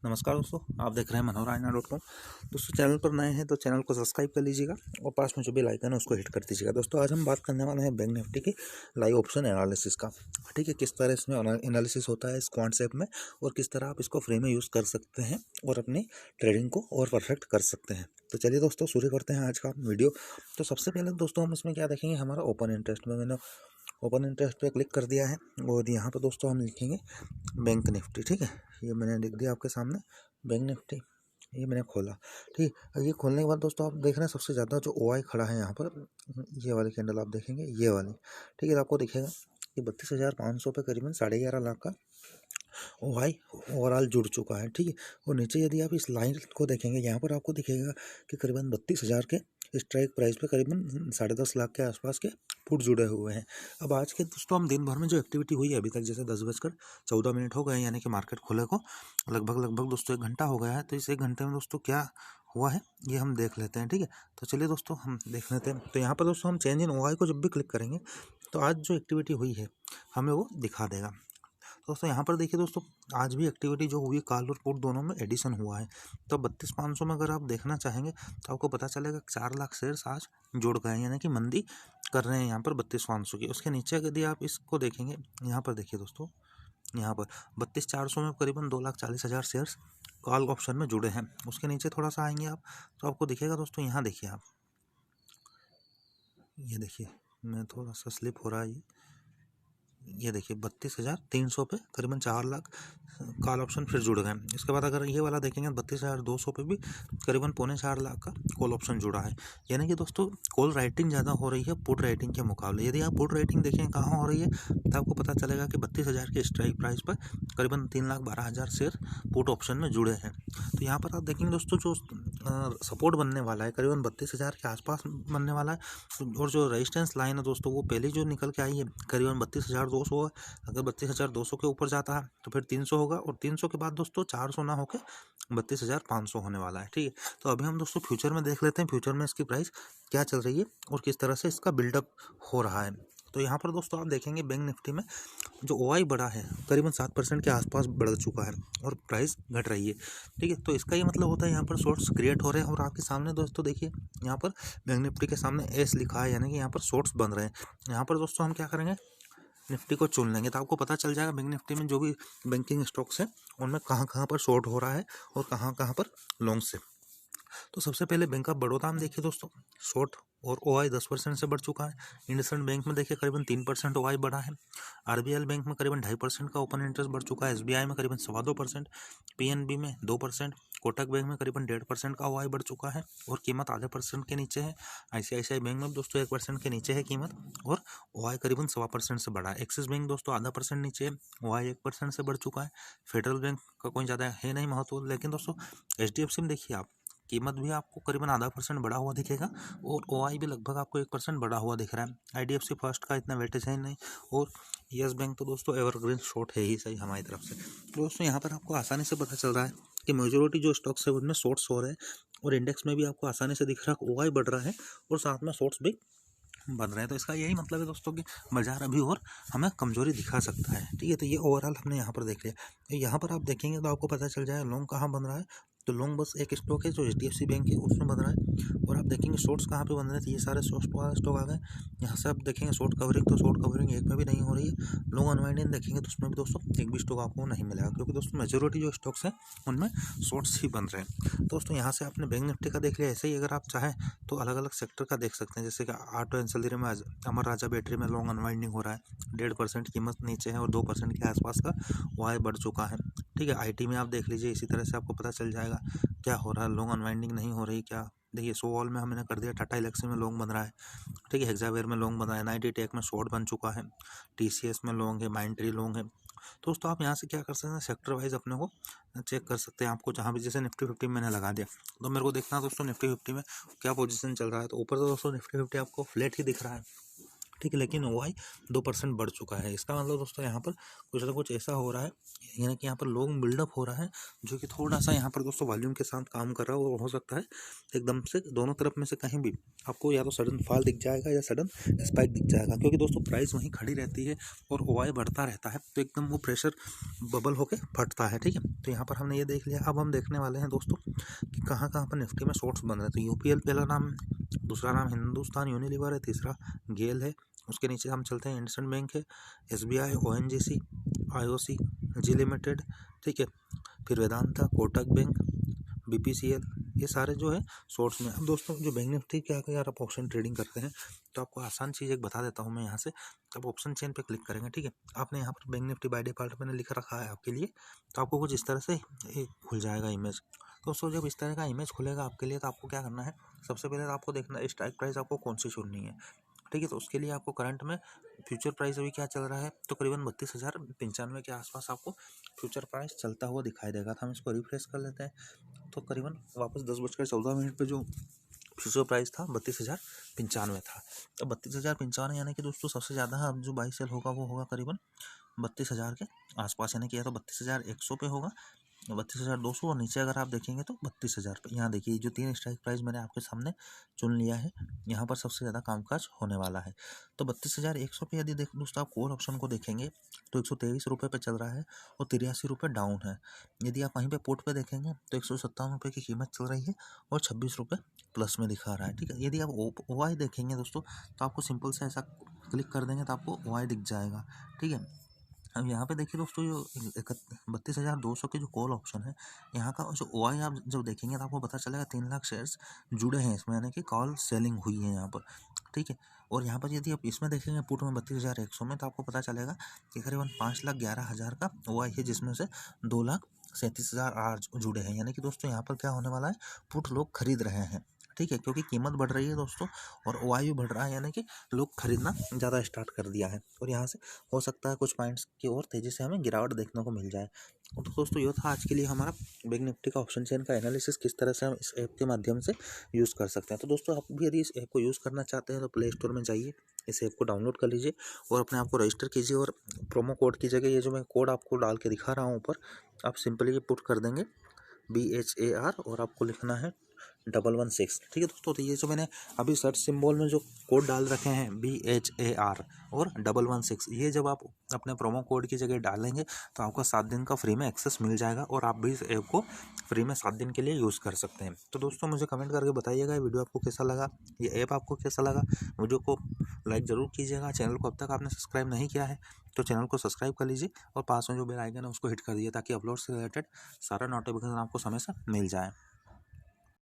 नमस्कार दोस्तों, आप देख रहे हैं मनोरंजन.com। दोस्तों, चैनल पर नए हैं तो चैनल को सब्सक्राइब कर लीजिएगा और पास में जो बेल आइकन है उसको हिट कर दीजिएगा। दोस्तों, आज हम बात करने वाले हैं बैंक निफ्टी की लाइव ऑप्शन एनालिसिस का। ठीक है, किस तरह इसमें एनालिसिस होता है इस क्वांट में और किस तरह आप इसको फ्री में यूज़ कर सकते हैं और अपनी ट्रेडिंग को और परफेक्ट कर सकते हैं। तो चलिए दोस्तों, शुरू करते हैं आज का वीडियो। तो सबसे पहले दोस्तों हम इसमें क्या देखेंगे, हमारा ओपन इंटरेस्ट में मैंने ओपन इंटरेस्ट पे क्लिक कर दिया है और यहाँ पर दोस्तों हम लिखेंगे बैंक निफ्टी। ठीक है, ये मैंने लिख दिया आपके सामने बैंक निफ्टी। ये मैंने खोला। ठीक है, ये खोलने के बाद दोस्तों आप देख रहे हैं सबसे ज़्यादा जो OI खड़ा है यहाँ पर, ये वाली कैंडल आप देखेंगे, ये वाली। ठीक है, तो आपको दिखेगा कि 32,500 पे करीबन 11.5 लाख का OI ओवरऑल जुड़ चुका है। ठीक है, और नीचे यदि आप इस लाइन को देखेंगे, यहाँ पर आपको दिखेगा कि करीबन 32,000 के स्ट्राइक प्राइस पे करीबन 10.5 लाख के आसपास के पुट जुड़े हुए हैं। अब आज के दोस्तों हम दिन भर में जो एक्टिविटी हुई है अभी तक, जैसे 10:14 हो गए, यानी कि मार्केट खुले को लगभग दोस्तों 1 घंटा हो गया है। तो इस 1 घंटे में दोस्तों क्या हुआ है ये हम देख लेते हैं। ठीक है, तो चलिए दोस्तों हम देख लेते हैं। तो यहाँ पर दोस्तों हम चेंज इन OI को जब भी क्लिक करेंगे तो आज जो एक्टिविटी हुई है हमें वो दिखा देगा। दोस्तों यहाँ पर देखिए दोस्तों, आज भी एक्टिविटी जो हुई कॉल और पुट दोनों में एडिशन हुआ है। तो 32,500 में अगर आप देखना चाहेंगे तो आपको पता चलेगा 4 लाख शेयर्स आज जुड़ गए हैं, यानी कि मंदी कर रहे हैं यहाँ पर 32,500 की। उसके नीचे यदि आप इसको देखेंगे, यहाँ पर देखिए दोस्तों, यहाँ पर 32,400 में करीबन 2,40,000 शेयर्स कॉल ऑप्शन में जुड़े हैं। उसके नीचे थोड़ा सा आएंगे आप तो आपको दिखेगा दोस्तों, यहाँ देखिए आप, ये देखिए, मैं थोड़ा सा स्लिप हो रहा है, ये देखिए 32,300 पे करीबन 4 लाख कॉल ऑप्शन फिर जुड़ गए। इसके बाद अगर ये वाला देखेंगे 32,200 पे भी करीबन 3.25 लाख का कॉल ऑप्शन जुड़ा है। यानी कि दोस्तों कॉल राइटिंग ज़्यादा हो रही है पुट राइटिंग के मुकाबले। यदि आप पुट राइटिंग देखें कहाँ हो रही है तो आपको पता चलेगा कि 32,000 के स्ट्राइक प्राइस पर करीबन 3,12,000 शेयर पुट ऑप्शन में जुड़े हैं। तो यहाँ पर आप देखेंगे दोस्तों, जो सपोर्ट बनने वाला है करीबन 32,000 के आसपास बनने वाला है, और जो रेजिस्टेंस लाइन है दोस्तों वो पहले जो निकल के आई है करीबन 32,200 है। अगर 32,200 के ऊपर जाता है तो फिर 300 होगा, और 300 के बाद दोस्तों 400 ना होकर 32,500 होने वाला है। ठीक है, तो अभी हम दोस्तों फ्यूचर में देख लेते हैं फ्यूचर में इसकी प्राइस क्या चल रही है और किस तरह से इसका बिल्डअप हो रहा है। तो यहाँ पर दोस्तों आप देखेंगे बैंक निफ्टी में जो OI बढ़ा है करीबन 7% के आसपास बढ़ चुका है और प्राइस घट रही है। ठीक है, तो इसका ये मतलब होता है यहाँ पर शॉर्ट्स क्रिएट हो रहे हैं। और आपके सामने दोस्तों देखिए, यहाँ पर बैंक निफ्टी के सामने S लिखा है, यानी कि यहाँ पर शॉर्ट्स बन रहे हैं। यहाँ पर दोस्तों हम क्या करेंगे, निफ्टी को चुन लेंगे तो आपको पता चल जाएगा बैंक निफ्टी में जो भी बैंकिंग स्टॉक्स हैं उनमें कहाँ कहाँ पर शॉर्ट हो रहा है और कहाँ कहाँ पर लॉन्ग से। तो सबसे पहले बैंक ऑफ बड़ौदा हम देखिए दोस्तों, शॉर्ट और OI 10% से बढ़ चुका है। इंडसइंड बैंक में देखिए करीबन 3% OI बढ़ा है। RBL बैंक में करीबन 2.5% का ओपन इंटरेस्ट बढ़ चुका है। SBI में करीबन 2.25%, PNB में 2%, कोटक बैंक में करीबन 1.5% का OI बढ़ चुका है और कीमत आधे % के नीचे है। ICICI बैंक में दोस्तों 1% के नीचे है कीमत और OI करीबन 1.25% से बढ़ा है। एक्सिस बैंक दोस्तों आधा % नीचे है, OI 1% से बढ़ चुका है। फेडरल बैंक का कोई ज़्यादा है नहीं महत्व, लेकिन दोस्तों HDFC में देखिए आप, कीमत भी आपको करीबन आधा % बढ़ा हुआ दिखेगा और OI भी लगभग आपको 1% बढ़ा हुआ दिख रहा है। IDFC फर्स्ट का इतना वेटेज है नहीं, और येस बैंक तो दोस्तों एवरग्रीन शॉर्ट है ही सही हमारी तरफ से। तो दोस्तों यहाँ पर आपको आसानी से पता चल रहा है कि मेजोरिटी जो स्टॉक्स है उनमें शॉर्ट्स हो रहे हैं, और इंडेक्स में भी आपको आसानी से दिख रहा है OI बढ़ रहा है और साथ में शॉर्ट्स भी बन रहे हैं। तो इसका यही मतलब है दोस्तों कि बाजार अभी और हमें कमजोरी दिखा सकता है। ठीक है, तो ये ओवरऑल हमने यहाँ पर देख लिया। यहाँ पर आप देखेंगे तो आपको पता चल जाएगा लॉन्ग कहाँ बन रहा है। तो लॉन्ग बस एक स्टॉक है जो HDFC बैंक है उसमें बन रहा है, और आप देखेंगे शॉर्ट्स कहाँ पे बन रहे थे, ये सारे स्टॉक आ गए। यहाँ से आप देखेंगे शॉर्ट कवरिंग, तो शॉर्ट कवरिंग एक में भी नहीं हो रही है। लॉन्ग अनवाइंडिंग देखेंगे तो उसमें भी दोस्तों एक भी स्टॉक आपको नहीं मिलेगा, क्योंकि दोस्तों मेजोरिटी जो स्टॉक्स हैं उनमें शॉर्ट्स ही बन रहे हैं। दोस्तों यहाँ से आपने बैंक निफ्टी का देख लिया। ऐसे ही अगर आप चाहें तो अलग अलग सेक्टर का देख सकते हैं, जैसे कि ऑटो एंसिलरी में अमर राजा बैटरी में लॉन्ग अनवाइंडिंग हो रहा है, 1.5% कीमत नीचे है और 2% के आसपास का OI बढ़ चुका है। ठीक है, IT में आप देख लीजिए, इसी तरह से आपको पता चल जाएगा क्या हो रहा है, लॉन्ग अनवाइंडिंग नहीं हो रही क्या। देखिए सोवॉल में हमने कर दिया, टाटा एलेक्सी में लॉन्ग बन रहा है। ठीक है, हेक्सावेयर में लॉन्ग बन रहा है, नाइटी टेक में शॉर्ट बन चुका है, TCS में लॉन्ग है, माइंड ट्री लॉन्ग है। दोस्तों आप यहाँ से क्या कर सकते हैं, सेक्टर वाइज अपने को चेक कर सकते हैं। आपको जहाँ भी, जैसे निफ्टी 50 मैंने लगा दिया तो मेरे को देखना है दोस्तों निफ्टी 50 में क्या पोजीशन चल रहा है। तो ऊपर तो दोस्तों निफ्टी 50 आपको फ्लैट ही दिख रहा है। ठीक है, लेकिन OI 2% बढ़ चुका है। इसका मतलब दोस्तों यहाँ पर कुछ ना कुछ ऐसा हो रहा है, यानी कि यहाँ पर लॉन्ग बिल्डअप हो रहा है, जो कि थोड़ा सा यहाँ पर दोस्तों वॉल्यूम के साथ काम कर रहा है। और हो सकता है एकदम से दोनों तरफ में से कहीं भी आपको या तो सडन फॉल दिख जाएगा या सडन स्पाइक दिख जाएगा, क्योंकि दोस्तों प्राइस वहीं खड़ी रहती है और OI बढ़ता रहता है, तो एकदम वो प्रेशर बबल होके फटता है। ठीक है, तो यहाँ पर हमने ये देख लिया। अब हम देखने वाले हैं दोस्तों कि कहाँ कहाँ पर निफ्टी में शॉर्ट्स बन रहे हैं। तो UPL पहला नाम, दूसरा नाम हिंदुस्तान यूनिलीवर है, तीसरा गेल है, उसके नीचे हम चलते हैं इंडसइंड बैंक है, SBI, ONGC, IOC, जी लिमिटेड, ठीक है, फिर वेदांता, कोटक बैंक, BPCL, ये सारे जो है शॉर्ट्स में। अब दोस्तों जो बैंक निफ्टी क्या यार, आप ऑप्शन ट्रेडिंग करते हैं तो आपको आसान चीज़ एक बता देता हूँ मैं यहाँ से। आप ऑप्शन चेन पे क्लिक करेंगे, ठीक है, आपने यहाँ पर बैंक निफ्टी बाय डिफॉल्ट मैंने लिख रखा है आपके लिए, तो आपको कुछ इस तरह से खुल जाएगा इमेज। दोस्तों जब इस तरह का इमेज खुलेगा आपके लिए, तो आपको क्या करना है, सबसे पहले तो आपको देखना है स्ट्राइक प्राइस आपको कौन सी चुननी है। ठीक है, तो उसके लिए आपको करंट में फ्यूचर प्राइस अभी क्या चल रहा है, तो करीबन 32,095 के आसपास आपको फ्यूचर प्राइस चलता हुआ दिखाई देगा। तो हम इसको रिफ्रेश कर लेते हैं, तो करीबन वापस 10:14 पे जो फ्यूचर प्राइस था 32,095 था। अब 32,095 यानी कि दोस्तों सबसे ज़्यादा अब जो बाई सेल होगा वो होगा करीबन 32,000 के आसपास, यानी कि या तो 32,100 पे होगा, 32,200, और नीचे अगर आप देखेंगे तो 32,000 पे। यहाँ देखिए जो 3 स्ट्राइक प्राइस मैंने आपके सामने चुन लिया है, यहाँ पर सबसे ज़्यादा कामकाज होने वाला है। तो 32,100 पे यदि दोस्तों आप कॉल ऑप्शन को देखेंगे तो 123 रुपये पे चल रहा है और 83 रुपये डाउन है। यदि आप वहीं पे पुट पे देखेंगे तो 157 रुपये की कीमत चल रही है और 26 रुपये प्लस में दिखा रहा है। ठीक है, यदि आप OI देखेंगे दोस्तों, तो आपको सिंपल से ऐसा क्लिक कर देंगे तो आपको OI दिख जाएगा। ठीक है, अब यहाँ पे देखिए दोस्तों जो 32,200 के जो कॉल ऑप्शन है, यहाँ का जो OI आप जब देखेंगे तो आपको पता चलेगा 3 लाख शेयर्स जुड़े हैं इसमें, यानी कि कॉल सेलिंग हुई है यहाँ पर। ठीक है, और यहाँ पर यदि आप इसमें देखेंगे पुट में 32,100 में, तो आपको पता चलेगा कि करीबन 5,11,000 का OI है, जिसमें से 2,37,000 जुड़े हैं। यानी कि दोस्तों यहाँ पर क्या होने वाला है, पुट लोग खरीद रहे हैं। ठीक है, क्योंकि कीमत बढ़ रही है दोस्तों और OI भी बढ़ रहा है, यानी कि लोग खरीदना ज़्यादा स्टार्ट कर दिया है, और यहाँ से हो सकता है कुछ पॉइंट्स की ओर तेज़ी से हमें गिरावट देखने को मिल जाए। तो दोस्तों ये था आज के लिए हमारा बैंक निफ्टी का ऑप्शन चेन का एनालिसिस, किस तरह से हम इस ऐप के माध्यम से यूज़ कर सकते हैं। तो दोस्तों आप भी यदि इस ऐप को यूज़ करना चाहते हैं तो प्ले स्टोर में जाइए, इस ऐप को डाउनलोड कर लीजिए और अपने आप को रजिस्टर कीजिए, और प्रोमो कोड की जगह ये जो मैं कोड आपको डाल के दिखा रहा हूँ ऊपर, आप सिंपली ये पुट कर देंगे BHAR और आपको लिखना है 116। ठीक है दोस्तों, तो ये जो मैंने अभी सर्च सिंबल में जो कोड डाल रखे हैं BHAR और 116, ये जब आप अपने प्रोमो कोड की जगह डालेंगे तो आपको 7 दिन का फ्री में एक्सेस मिल जाएगा और आप भी इस ऐप को फ्री में 7 दिन के लिए यूज़ कर सकते हैं। तो दोस्तों मुझे कमेंट करके बताइएगा ये वीडियो आपको कैसा लगा, ये ऐप आपको कैसा लगा। वीडियो को लाइक ज़रूर कीजिएगा, चैनल को अब तक आपने सब्सक्राइब नहीं किया है तो चैनल को सब्सक्राइब कर लीजिए और पास में जो बेल आइकन है उसको हिट कर दीजिए, ताकि अपलोड से रिलेटेड सारा नोटिफिकेशन आपको समय से मिल जाए।